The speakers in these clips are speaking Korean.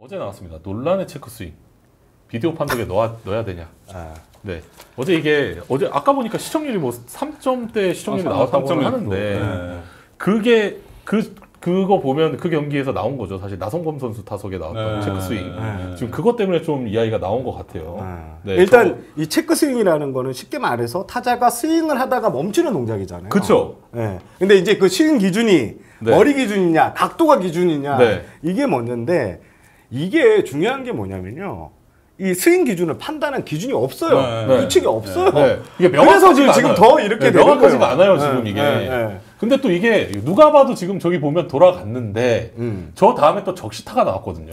어제 나왔습니다. 논란의 체크 스윙. 비디오 판독에 넣어야 되냐. 네. 어제 아까 보니까 시청률이 뭐 3점대 시청률이 나왔다고 하는데 네. 그게 그거 보면 그 경기에서 나온 거죠. 사실 나성범 선수 타석에 나왔던 체크 스윙. 지금 그것 때문에 좀 이야기가 나온 것 같아요. 네, 일단 이 체크 스윙이라는 거는 쉽게 말해서 타자가 스윙을 하다가 멈추는 동작이잖아요. 그렇죠. 네. 근데 이제 그 스윙 기준이 머리 기준이냐, 각도가 기준이냐 이게 먼저인데 이게 중요한 게 뭐냐면요. 이 스윙 기준을 판단한 기준이 없어요. 규칙이 없어요. 이게 그래서 지금 더 이렇게 되는 거예요. 명확하지가 않아요, 지금 이게. 근데 또 이게 누가 봐도 지금 저기 보면 돌아갔는데 저 다음에 또 적시타가 나왔거든요.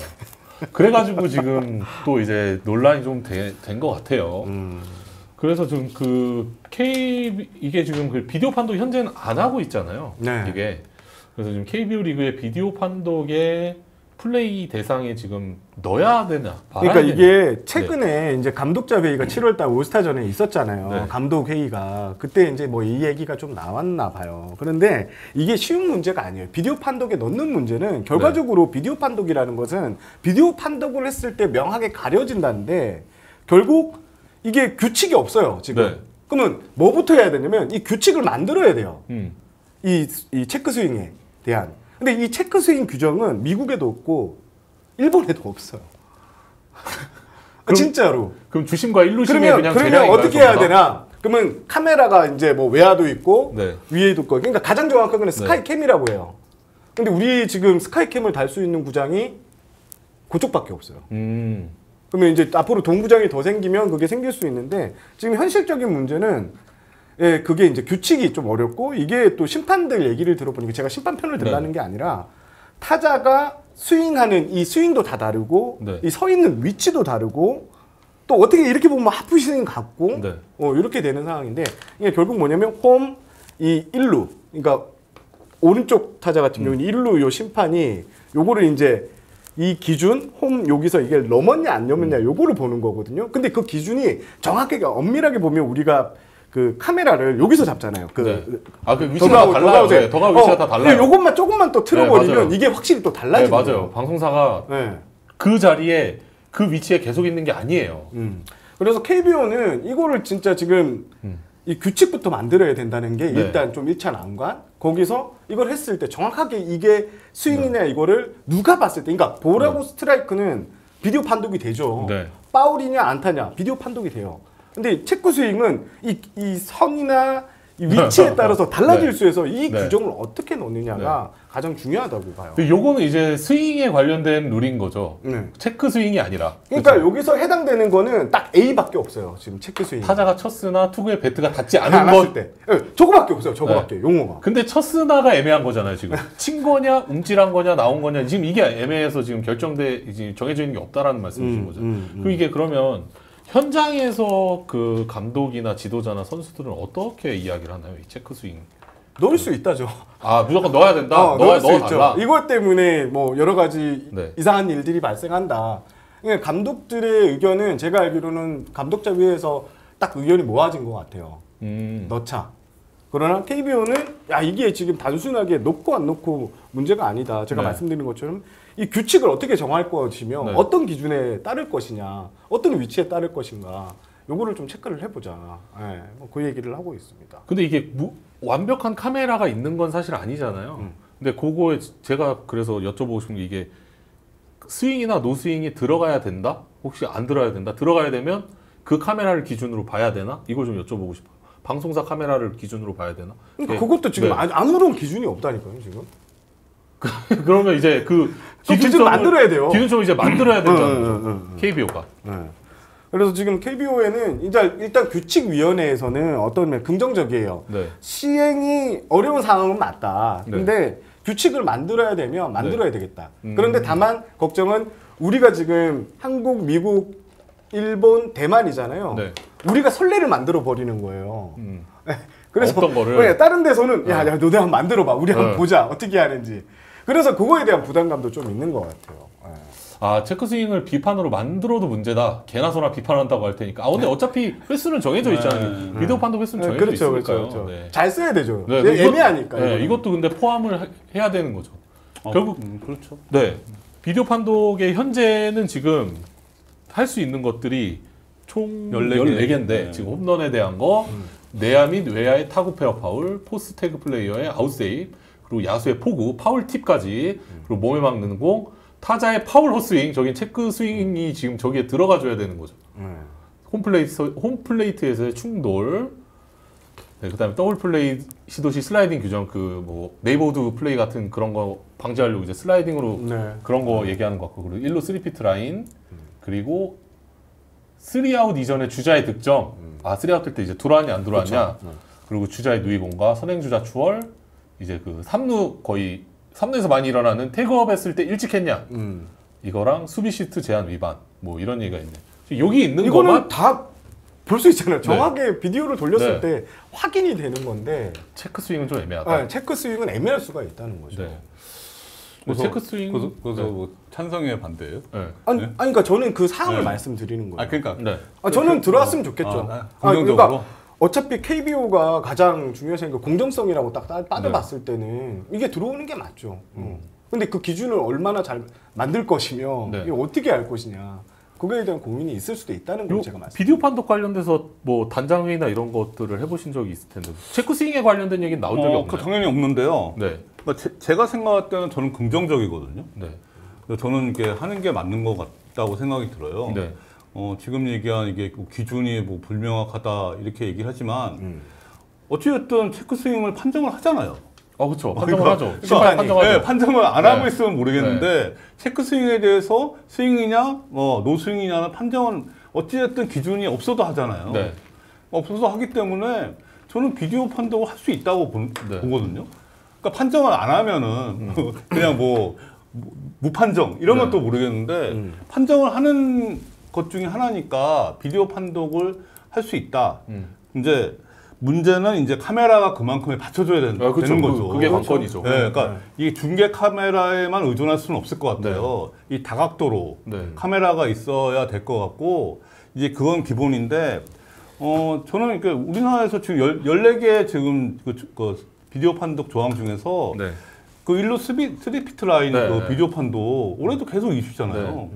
그래가지고 지금 또 이제 논란이 좀 된 것 같아요. 그래서 지금 이게 지금 그 비디오 판독 현재는 안 하고 있잖아요. 이게. 그래서 지금 KBO 리그의 비디오 판독에 플레이 대상에 지금 넣어야 되나? 그러니까 이게 최근에 이제 감독자 회의가 7월달 올스타 전에 있었잖아요. 감독 회의가 그때 이제 뭐 이 얘기가 좀 나왔나 봐요. 그런데 이게 쉬운 문제가 아니에요. 비디오 판독에 넣는 문제는 결과적으로 비디오 판독이라는 것은 비디오 판독을 했을 때 명확하게 가려진다는데 결국 이게 규칙이 없어요. 지금. 그러면 뭐부터 해야 되냐면 이 규칙을 만들어야 돼요. 이 체크 스윙에 대한. 근데 이 체크 스윙 규정은 미국에도 없고 일본에도 없어요. 진짜로. 그럼 주심과 일루심에 그러면 어떻게 해야 되나? 그러면 카메라가 이제 뭐 외야도 있고 위에도 있고. 그러니까 가장 정확한 건 스카이캠이라고 해요. 근데 우리 지금 스카이캠을 달 수 있는 구장이 그쪽밖에 없어요. 그러면 이제 앞으로 동구장이 더 생기면 그게 생길 수 있는데 지금 현실적인 문제는 그게 이제 규칙이 좀 어렵고 이게 또 심판들 얘기를 들어보니까 제가 심판 편을 들라는 게 아니라 타자가 스윙하는 이 스윙도 다 다르고 이 서 있는 위치도 다르고 또 어떻게 이렇게 보면 하프 스윙 같고 이렇게 되는 상황인데 이게 결국 뭐냐면 홈, 이 1루 그러니까 오른쪽 타자 같은 경우는 1루 요 심판이 요거를 이제 이 기준 홈 여기서 이게 넘었냐 안 넘었냐 요거를 보는 거거든요. 근데 그 기준이 정확하게 엄밀하게 보면 우리가 그 카메라를 여기서 잡잖아요. 그 위치가 다 달라요. 더가 위치가 다 달라요. 요것만 조금만 또 틀어버리면 이게 확실히 또 달라지는 거예요. 맞아요. 방송사가 그 자리에 그 위치에 계속 있는 게 아니에요. 그래서 KBO는 이거를 진짜 지금 이 규칙부터 만들어야 된다는 게 일단 좀 1차 난관. 거기서 이걸 했을 때 정확하게 이게 스윙이냐 이거를 누가 봤을 때 그러니까 볼하고 스트라이크는 비디오 판독이 되죠. 파울이냐 안타냐 비디오 판독이 돼요. 근데 체크 스윙은 이 선이나 이 위치에 따라서 달라질 수 있어서 이 규정을 어떻게 넣느냐가 가장 중요하다고 봐요. 요거는 이제 스윙에 관련된 룰인 거죠. 체크 스윙이 아니라. 그러니까 여기서 해당되는 거는 딱 A밖에 없어요. 지금 체크 스윙. 타자가 쳤으나 투구의 배트가 닿지 않은 것. 저거밖에 없어요. 저거밖에 용어가. 근데 쳤으나가 애매한 거잖아요. 지금 친 거냐, 움찔한 거냐, 나온 거냐. 지금 이게 애매해서 지금 이제 정해져 있는 게 없다라는 말씀이신 거죠. 그리고 이게 그러면 현장에서 그 감독이나 지도자나 선수들은 어떻게 이야기를 하나요? 이 체크 스윙. 넣을 수 있다죠. 무조건 넣어야 된다? 넣을 수 있죠. 이것 때문에 뭐 여러 가지 이상한 일들이 발생한다. 그러니까 감독들의 의견은 제가 알기로는 감독자 위에서 딱 의견이 모아진 것 같아요. 넣자. 그러나 KBO는 이게 지금 단순하게 넣고 안 넣고 문제가 아니다. 제가 말씀드린 것처럼 이 규칙을 어떻게 정할 것이며 어떤 기준에 따를 것이냐, 어떤 위치에 따를 것인가, 요거를 좀 체크를 해보자. 그 얘기를 하고 있습니다. 근데 이게 완벽한 카메라가 있는 건 사실 아니잖아요. 근데 그거에 제가 그래서 여쭤보고 싶은 게 이게 스윙이나 노스윙이 들어가야 된다? 혹시 안 들어가야 된다? 들어가야 되면 그 카메라를 기준으로 봐야 되나? 이걸 좀 여쭤보고 싶어요. 방송사 카메라를 기준으로 봐야 되나? 그러니까 그것도 지금 아무런 기준이 없다니까요, 지금. 그러면 이제 그 기준 만들어야 돼요. 기준점을 이제 만들어야 된다는 KBO가. 그래서 지금 KBO에는 일단 규칙위원회에서는 어떤 면 긍정적이에요. 시행이 어려운 상황은 맞다. 근데 규칙을 만들어야 되면 만들어야 되겠다. 그런데 다만 걱정은 우리가 지금 한국, 미국, 일본, 대만이잖아요. 우리가 선례를 만들어 버리는 거예요. 그래서 어떤 거를 다른 데서는 야 너네 한번 만들어봐. 우리 한번 보자. 어떻게 하는지. 그래서 그거에 대한 부담감도 좀 있는 것 같아요. 체크 스윙을 비판으로 만들어도 문제다. 개나 소나 비판한다고 할 테니까. 근데 어차피 횟수는 정해져 있잖아요. 비디오 판독 횟수는 정해져 있으니까요. 그렇죠. 잘 써야 되죠. 애매하니까. 이것도 근데 포함을 해야 되는 거죠. 결국 그렇죠. 비디오 판독의 현재는 지금 할 수 있는 것들이 총 14개인데 네. 지금 홈런에 대한 거, 내야 및 외야의 타구 페어 파울, 포스트 태그 플레이어의 아웃세이브, 그리고 야수의 포구, 파울 팁까지, 그리고 몸에 막는 공, 타자의 파울 헛스윙, 저긴 체크 스윙이 지금 저기에 들어가 줘야 되는 거죠. 홈플레이트에서의 충돌, 네, 그다음에 더블 플레이 시도 시 슬라이딩 규정, 그 뭐 네이버드 플레이 같은 그런 거 방지하려고 이제 슬라이딩으로 네. 그런 거 얘기하는 것 같고, 그리고 1루 3피트 라인, 그리고 3아웃 이전에 주자의 득점, 3아웃 될 때 이제 들어왔냐 안 들어왔냐, 그렇죠. 그리고 주자의 누이공과 선행주자 추월, 이제 그 3루 거의 3루에서 많이 일어나는 태그업 했을 때 일찍 했냐, 이거랑 수비 시트 제한 위반, 뭐 이런 얘기가 있네. 여기 있는 이거는 것만 다 볼 수 있잖아요. 정확하게 네. 비디오를 돌렸을 네. 때 확인이 되는 건데 체크 스윙은 좀 애매하다. 네, 체크 스윙은 애매할 수가 있다는 거죠. 네. 그래서 체크 스윙 그래서 네. 뭐 찬성에 반대예요? 네. 아니, 그러니까 저는 그 사항을 네. 말씀드리는 거예요. 그러니까 네. 저는 들어왔으면 좋겠죠. 그러니까 어차피 KBO가 가장 중요한 게 공정성이라고 딱 따져봤을 네. 때는 이게 들어오는 게 맞죠. 근데 그 기준을 얼마나 잘 만들 것이며 네. 이게 어떻게 알 것이냐. 그거에 대한 고민이 있을 수도 있다는 걸 제가 말씀드립니다. 비디오 판독 관련돼서 뭐 단장회의나 이런 것들을 해보신 적이 있을 텐데 체크 스윙에 관련된 얘기는 나온 적이 없나요? 당연히 없는데요. 네. 그러니까 제가 생각할 때는 저는 긍정적이거든요. 네. 저는 이게 하는 게 맞는 것 같다고 생각이 들어요. 네. 지금 얘기한 이게 기준이 뭐 불명확하다 이렇게 얘기를 하지만 어찌됐든 체크 스윙을 판정을 하잖아요. 그렇죠. 판정을 하죠. 판정하죠. 네, 판정을 안 하고 있으면 모르겠는데 네. 체크 스윙에 대해서 스윙이냐, 노 스윙이냐는 판정은 어찌됐든 기준이 없어도 하잖아요. 네. 없어서 하기 때문에 저는 비디오 판독을 할 수 있다고 보거든요. 그러니까 판정을 안 하면은 그냥 뭐 무판정 이런 것도 모르겠는데 판정을 하는 것 중에 하나니까 비디오 판독을 할 수 있다. 이제 문제는 이제 카메라가 그만큼에 받쳐줘야 되는 거죠. 그게 관건이죠. 네, 그러니까 이 중계 카메라에만 의존할 수는 없을 것 같아요. 네. 이 다각도로 네. 카메라가 있어야 될 것 같고 이제 그건 기본인데 저는 그러니까 우리나라에서 지금 14개 지금 그 비디오 판독 조항 중에서 네. 그 1루 3피트 라인 네. 그 비디오 판독 올해도 계속 이슈잖아요. 네.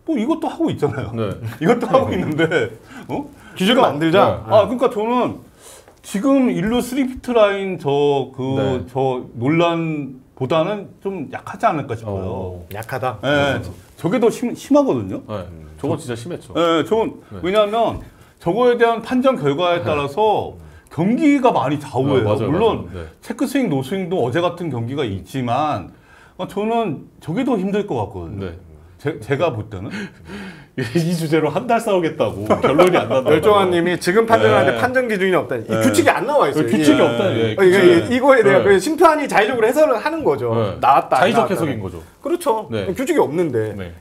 뭐 이것도 하고 있잖아요. 네. 이것도 하고 있는데 기준을 만들자. 그러니까 저는 지금 1루 3피트 라인 저 논란보다는 좀 약하지 않을까 싶어요. 약하다? 네. 저게 더 심하거든요. 네. 저건 진짜 심했죠. 네, 왜냐하면 저거에 대한 판정 결과에 따라서 경기가 많이 좌우해요. 맞아요, 물론 맞아요. 네. 체크 스윙, 노 스윙도 어제 같은 경기가 있지만 저는 저게 더 힘들 것 같거든요. 네. 제가 볼 때는 이 주제로 한 달 싸우겠다고 결론이 안 난다. 열정환님이 지금 판정하는데 판정 기준이 없다니. 이 규칙이 안 나와 있어요. 규칙이 없다니. 이거에 대한 심판이 자의적으로 해설을 하는 거죠. 나왔다. 자의적 해석인 거죠. 그렇죠. 규칙이 없는데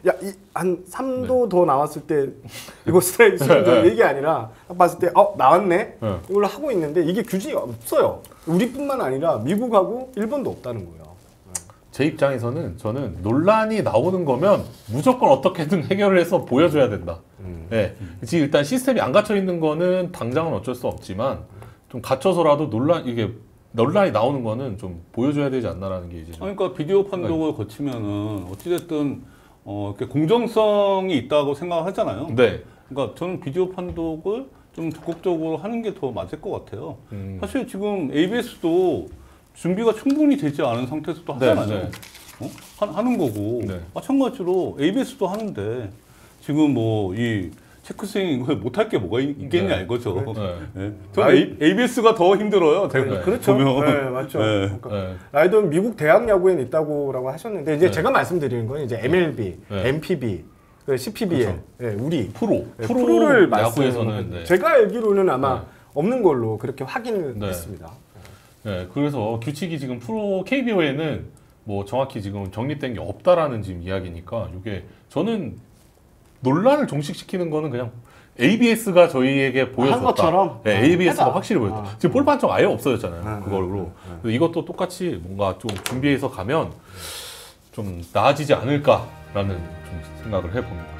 한 3도 더 나왔을 때 이거 스트라이크 스윙 얘기 아니라 딱 봤을 때 나왔네. 이걸로 하고 있는데 이게 규칙이 없어요. 우리뿐만 아니라 미국하고 일본도 없다는 거예요. 제 입장에서는 저는 논란이 나오는 거면 무조건 어떻게든 해결을 해서 보여줘야 된다. 네. 지금 일단 시스템이 안 갇혀 있는 거는 당장은 어쩔 수 없지만 좀 갇혀서라도 논란이 나오는 거는 좀 보여줘야 되지 않나라는 게 이제. 그러니까 비디오 판독을 거치면은 어찌됐든 이렇게 공정성이 있다고 생각하잖아요. 네. 그러니까 저는 비디오 판독을 좀 적극적으로 하는 게 더 맞을 것 같아요. 사실 지금 ABS도 준비가 충분히 되지 않은 상태에서도 하잖아요. 네, 네. 하는 거고 네. 마찬가지로 ABS도 하는데 지금 뭐 이 체크 스윙 못할 게 뭐가 있겠냐 네. 이거죠. 네. 네. 저는 ABS가 더 힘들어요. 네. 그렇죠. 네, 맞죠. 네. 그러니까 라이더는 미국 대학 야구에는 있다고라고 하셨는데 이제 제가 말씀드리는 건 이제 MLB, MPB, CPBL, 그렇죠. 네, 우리 프로를 야구에서는 제가 알기로는 아마 없는 걸로 그렇게 확인을 했습니다. 네, 그래서 규칙이 지금 프로 KBO에는 뭐 정확히 지금 정립된 게 없다라는 지금 이야기니까 이게 저는 논란을 종식시키는 거는 그냥 ABS가 저희에게 보여줬다. 것처럼? 네, ABS가 확실히 보여줬다. 지금 볼 판정 아예 없어졌잖아요. 그걸로. 이것도 똑같이 뭔가 좀 준비해서 가면 좀 나아지지 않을까라는 좀 생각을 해봅니다.